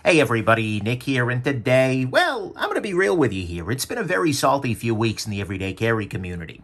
Hey everybody, Nick here, and today, well, I'm going to be real with you here. It's been a very salty few weeks in the everyday carry community.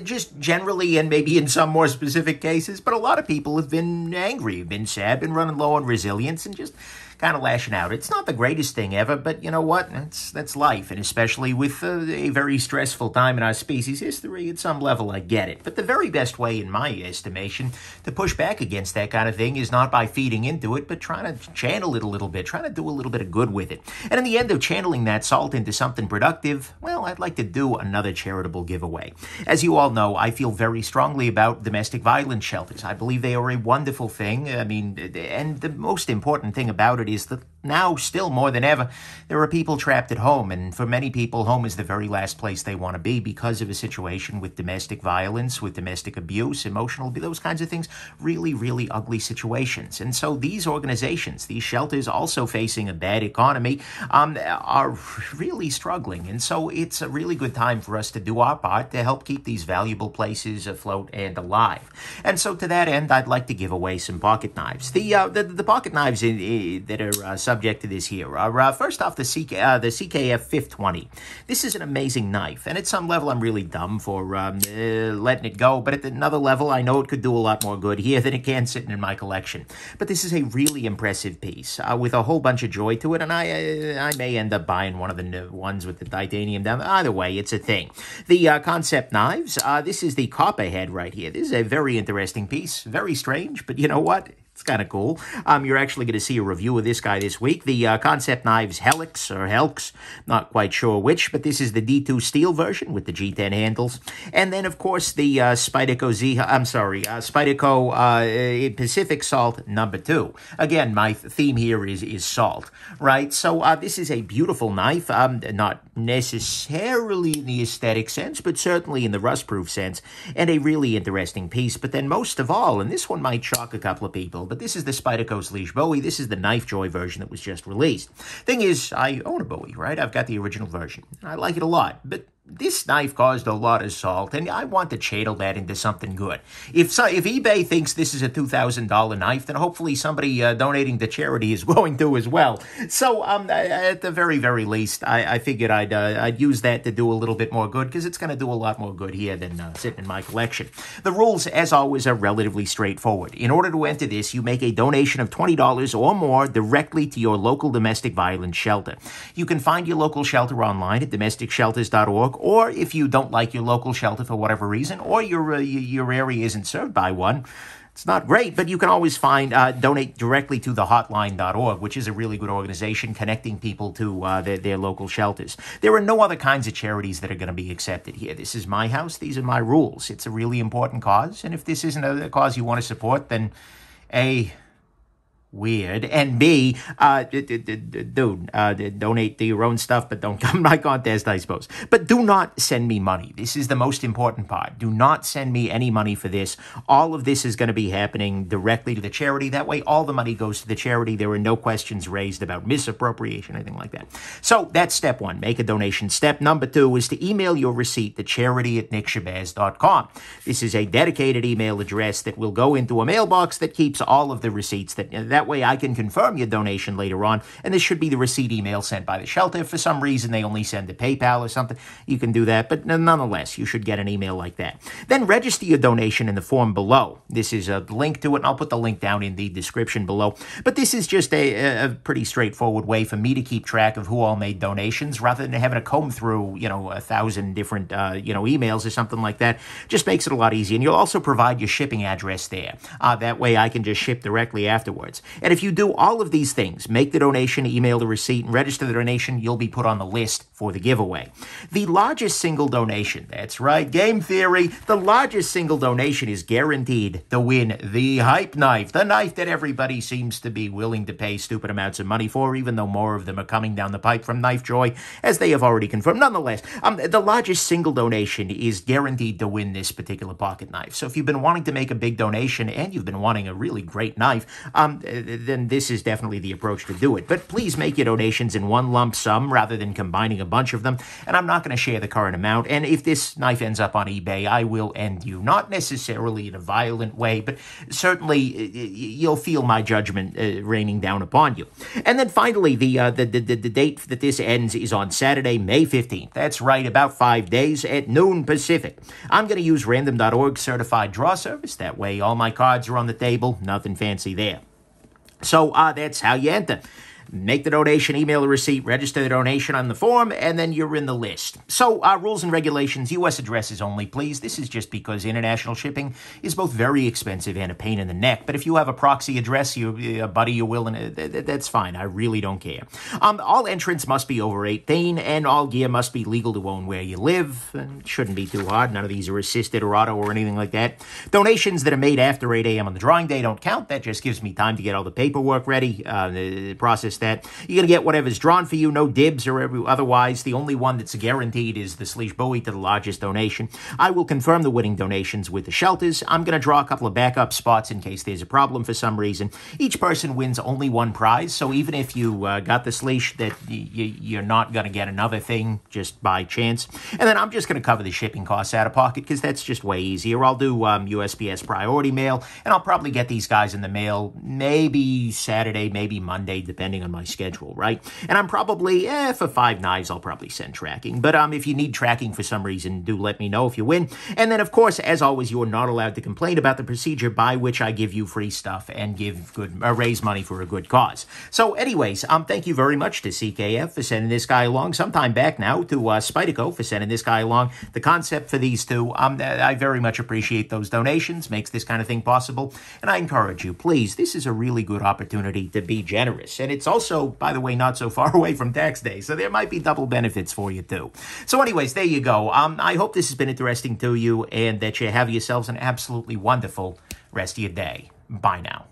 Just generally, and maybe in some more specific cases, but a lot of people have been angry, been sad, been running low on resilience, and just kind of lashing out. It's not the greatest thing ever, but you know what? That's life, and especially with a very stressful time in our species history, at some level, I get it. But the very best way, in my estimation, to push back against that kind of thing is not by feeding into it, but trying to channel it a little bit, trying to do a little bit of good with it. And in the end of channeling that salt into something productive, well, I'd like to do another charitable giveaway. As you all know, I feel very strongly about domestic violence shelters. I believe they are a wonderful thing. I mean, and the most important thing about it is that now, still more than ever, there are people trapped at home, and for many people, home is the very last place they want to be because of a situation with domestic violence, with domestic abuse, emotional abuse, those kinds of things, really, really ugly situations. And so these organizations, these shelters also facing a bad economy, are really struggling. And so it's a really good time for us to do our part to help keep these valuable places afloat and alive. And so to that end, I'd like to give away some pocket knives. The pocket knives that are subject to this here are, first off, the CKF 520. This is an amazing knife, and at some level, I'm really dumb for letting it go, but at another level, I know it could do a lot more good here than it can sitting in my collection. But this is a really impressive piece with a whole bunch of joy to it, and I may end up buying one of the new ones with the titanium down there. Either way, it's a thing. The concept knives, this is the copperhead right here. This is a very interesting piece, very strange, but you know what? It's kind of cool. You're actually going to see a review of this guy this week. The Concept Knives Helix, or Helx, not quite sure which, but this is the D2 steel version with the G10 handles. And then, of course, the Spyderco Pacific Salt number 2. Again, my theme here is salt, right? So this is a beautiful knife, not necessarily in the aesthetic sense, but certainly in the rust-proof sense, and a really interesting piece. But then most of all, and this one might shock a couple of people, but this is the Spyderco's Liege Bowie. This is the Knife Joy version that was just released. Thing is, I own a Bowie, right? I've got the original version. I like it a lot, but this knife caused a lot of salt, and I want to channel that into something good. If eBay thinks this is a $2,000 knife, then hopefully somebody donating to charity is going to as well. So at the very, very least, I figured I'd use that to do a little bit more good, because it's going to do a lot more good here than sitting in my collection. The rules, as always, are relatively straightforward. In order to enter this, you make a donation of $20 or more directly to your local domestic violence shelter. You can find your local shelter online at domesticshelters.org. Or if you don't like your local shelter for whatever reason, or your area isn't served by one, it's not great, but you can always donate directly to thehotline.org, which is a really good organization connecting people to their local shelters. There are no other kinds of charities that are going to be accepted here. This is my house. These are my rules. It's a really important cause, and if this isn't a cause you want to support, then A, weird, and B, donate to your own stuff, but don't come to my contest, I suppose. But do not send me money. This is the most important part. Do not send me any money for this. All of this is going to be happening directly to the charity. That way, all the money goes to the charity. There are no questions raised about misappropriation, anything like that. So that's step 1. Make a donation. Step number 2 is to email your receipt to charity@nickshabazz.com. This is a dedicated email address that will go into a mailbox that keeps all of the receipts. That way I can confirm your donation later on, and this should be the receipt email sent by the shelter. If for some reason they only send to PayPal or something, you can do that, but nonetheless, you should get an email like that. Then register your donation in the form below. This is a link to it, and I'll put the link down in the description below. But this is just a pretty straightforward way for me to keep track of who all made donations, rather than having to comb through, 1,000 different, emails or something like that. Just makes it a lot easier. And you'll also provide your shipping address there. That way I can just ship directly afterwards. And if you do all of these things, make the donation, email the receipt, and register the donation, you'll be put on the list for the giveaway. The largest single donation, that's right, game theory, the largest single donation is guaranteed to win the hype knife, the knife that everybody seems to be willing to pay stupid amounts of money for, even though more of them are coming down the pipe from Knife Joy, as they have already confirmed. Nonetheless, the largest single donation is guaranteed to win this particular pocket knife. So if you've been wanting to make a big donation and you've been wanting a really great knife, then this is definitely the approach to do it. But please make your donations in one lump sum rather than combining a bunch of them. And I'm not going to share the current amount. And if this knife ends up on eBay, I will end you. Not necessarily in a violent way, but certainly you'll feel my judgment raining down upon you. And then finally, the date that this ends is on Saturday, May 15th. That's right, about 5 days at noon Pacific. I'm going to use random.org certified draw service. That way all my cards are on the table. Nothing fancy there. So that's how you enter. Make the donation, email the receipt, register the donation on the form, and then you're in the list. So, rules and regulations, U.S. addresses only, please. This is just because international shipping is both very expensive and a pain in the neck. But if you have a proxy address, a buddy you're willing, that's fine. I really don't care. All entrants must be over 18, and all gear must be legal to own where you live. It shouldn't be too hard. None of these are assisted or auto or anything like that. Donations that are made after 8 a.m. on the drawing day don't count. That just gives me time to get all the paperwork ready, process that. You're going to get whatever's drawn for you, no dibs or otherwise. The only one that's guaranteed is the Sleesh Bowie to the largest donation. I will confirm the winning donations with the shelters. I'm going to draw a couple of backup spots in case there's a problem for some reason. Each person wins only one prize, so even if you got the Sleesh, that you're not going to get another thing just by chance. And then I'm just going to cover the shipping costs out of pocket because that's just way easier. I'll do USPS priority mail, and I'll probably get these guys in the mail maybe Saturday, maybe Monday, depending on my schedule, right? And I'm probably, for 5 knives, I'll probably send tracking. But if you need tracking for some reason, do let me know if you win. And then, of course, as always, you are not allowed to complain about the procedure by which I give you free stuff and raise money for a good cause. So anyways, thank you very much to CKF for sending this guy along sometime back now, to Spyderco for sending this guy along. The concept for these two, I very much appreciate those donations, makes this kind of thing possible. And I encourage you, please, this is a really good opportunity to be generous. And it's also, by the way, not so far away from tax day, so there might be double benefits for you too. So anyways, there you go. I hope this has been interesting to you and that you have yourselves an absolutely wonderful rest of your day. Bye now.